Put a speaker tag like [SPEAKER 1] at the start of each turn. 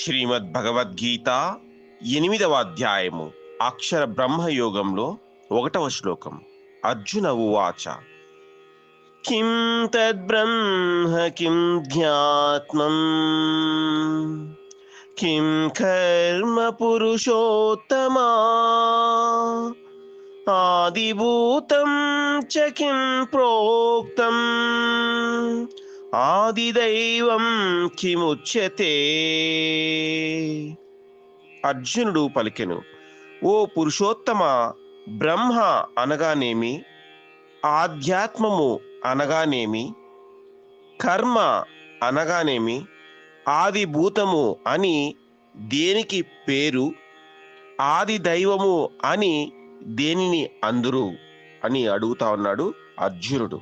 [SPEAKER 1] శ్రీమద్ భగవద్గీత 8వ అధ్యాయము అక్షర బ్రహ్మయోగంలో 1వ శ్లోకం. అర్జున ఉవాచ కిం తద్బ్రహ్మ కిం ధ్యాత్మం కిం కర్మ పురుషోత్తమా ఆదిభూతం చ కిం ప్రోక్తం ఆదిదైవం కిముచ్యతే. అర్జునుడు పలికెను, ఓ పురుషోత్తమ, బ్రహ్మ అనగానేమి, ఆధ్యాత్మము అనగానేమి, కర్మ అనగానేమి, ఆదిభూతము అని దేనికి పేరు, ఆది దైవము అని దేనిని అందురు అని అడుగుతా ఉన్నాడు అర్జునుడు.